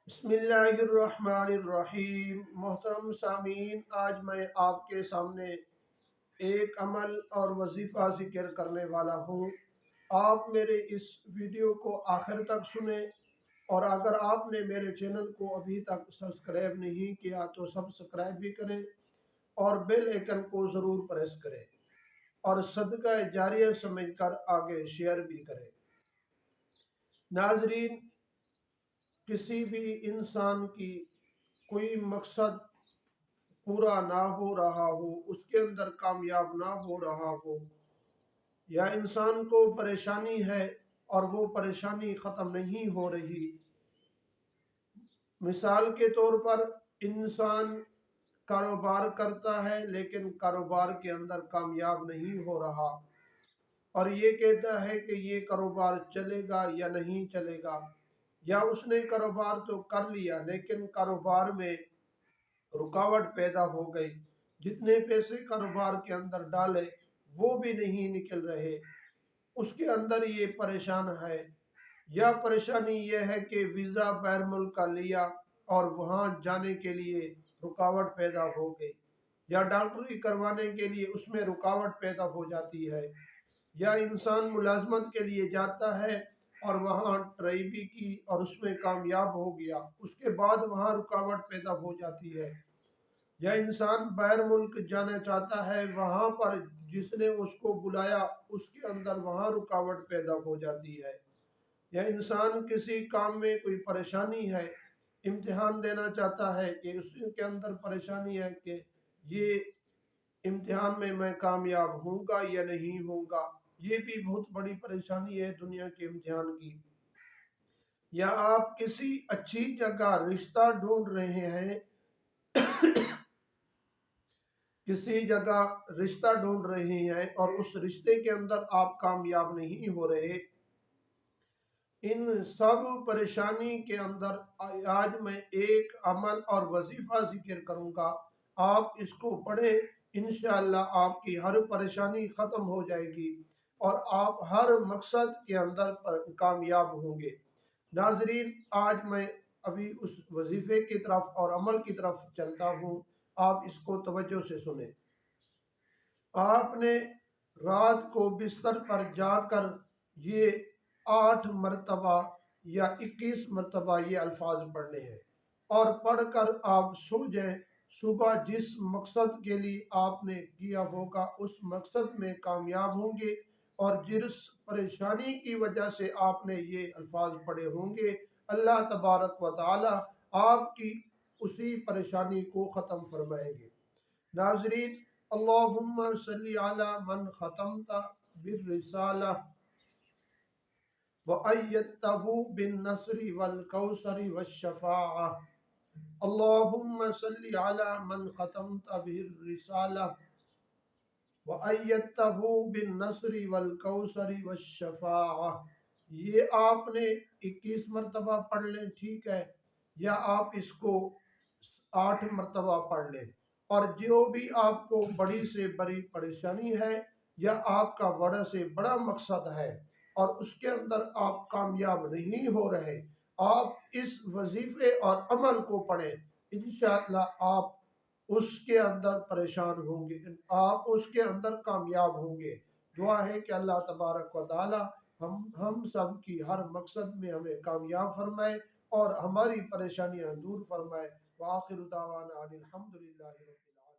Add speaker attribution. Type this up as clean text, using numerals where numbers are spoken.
Speaker 1: بسم اللہ الرحمن الرحیم۔ محترم سامعین، آج میں آپ کے سامنے ایک عمل اور وظیفہ ذکر کرنے والا ہوں۔ آپ میرے اس ویڈیو کو آخر تک سنیں، اور اگر آپ نے میرے چینل کو ابھی تک سبسکرائب نہیں کیا تو سبسکرائب بھی کریں اور بیل آئیکن کو ضرور پریس کریں، اور صدقہ جاریہ سمجھ کر آگے شیئر بھی کریں۔ ناظرین، کسی بھی انسان کی کوئی مقصد پورا نہ ہو رہا ہو، اس کے اندر کامیاب نہ ہو رہا ہو، یا انسان کو پریشانی ہے اور وہ پریشانی ختم نہیں ہو رہی۔ مثال کے طور پر انسان کاروبار کرتا ہے لیکن کاروبار کے اندر کامیاب نہیں ہو رہا، اور یہ کہتا ہے کہ یہ کاروبار چلے گا یا نہیں چلے گا، یا اس نے کاروبار تو کر لیا لیکن کاروبار میں رکاوٹ پیدا ہو گئی، جتنے پیسے کاروبار کے اندر ڈالے وہ بھی نہیں نکل رہے، اس کے اندر یہ پریشان ہے۔ یا پریشانی یہ ہے کہ ویزا غیر ملک کا لیا اور وہاں جانے کے لیے رکاوٹ پیدا ہو گئی، یا ڈاکٹری کروانے کے لیے اس میں رکاوٹ پیدا ہو جاتی ہے، یا انسان ملازمت کے لیے جاتا ہے اور وہاں ٹرائی بھی کی اور اس میں کامیاب ہو گیا، اس کے بعد وہاں رکاوٹ پیدا ہو جاتی ہے، یا انسان غیر ملک جانا چاہتا ہے، وہاں پر جس نے اس کو بلایا اس کے اندر وہاں رکاوٹ پیدا ہو جاتی ہے، یا انسان کسی کام میں کوئی پریشانی ہے، امتحان دینا چاہتا ہے کہ اس کے اندر پریشانی ہے کہ یہ امتحان میں کامیاب ہوں گا یا نہیں ہوں گا۔ یہ بھی بہت بڑی پریشانی ہے دنیا کے امتحان کی۔ یا آپ کسی اچھی جگہ رشتہ ڈھونڈ رہے ہیں، کسی جگہ رشتہ ڈھونڈ رہے ہیں اور اس رشتے کے اندر آپ کامیاب نہیں ہو رہے۔ ان سب پریشانی کے اندر آج میں ایک عمل اور وظیفہ ذکر کروں گا، آپ اس کو پڑھیں، انشاءاللہ آپ کی ہر پریشانی ختم ہو جائے گی اور آپ ہر مقصد کے اندر کامیاب ہوں گے۔ ناظرین، آج میں ابھی اس وظیفے کی طرف اور عمل کی طرف چلتا ہوں، آپ اس کو توجہ سے سنیں۔ آپ نے رات کو بستر پر جا کر یہ 8 مرتبہ یا 21 مرتبہ یہ الفاظ پڑھنے ہیں، اور پڑھ کر آپ سو جائیں۔ صبح جس مقصد کے لیے آپ نے کیا ہوگا اس مقصد میں کامیاب ہوں گے، اور جس پریشانی کی وجہ سے آپ نے یہ الفاظ پڑھے ہوں گے، اللہ تبارک و تعالی آپ کی اسی پریشانی کو ختم فرمائیں گے۔ ناظرین، اللہم صلی علی من ختمت بالرسالہ وَأَيَّدْتَهُ بِالنَّصْرِ وَالْكَوْثَرِ وَالشَّفَاعَةِ۔ اللہم صلی علی من ختمت بالرسالہ وَأَيَّدْتَهُ بِالنَّصْرِ وَالْكَوْثَرِ وَالشَّفَاعَةِ۔ یہ آپ نے 21 مرتبہ پڑھ لیں، ٹھیک ہے، یا آپ اس کو 8 مرتبہ پڑھ لیں، اور جو بھی آپ کو بڑی سے بڑی پریشانی ہے یا آپ کا بڑا سے بڑا مقصد ہے اور اس کے اندر آپ کامیاب نہیں ہو رہے، آپ اس وظیفے اور عمل کو پڑھیں، انشاءاللہ آپ اس کے اندر پریشان ہوں گے، آپ اس کے اندر کامیاب ہوں گے۔ دعا ہے کہ اللہ تبارک و تعالی ہم سب کی ہر مقصد میں ہمیں کامیاب فرمائے اور ہماری پریشانیاں دور فرمائے۔ وآخر دعوانا ان الحمدللہ رب العالمین۔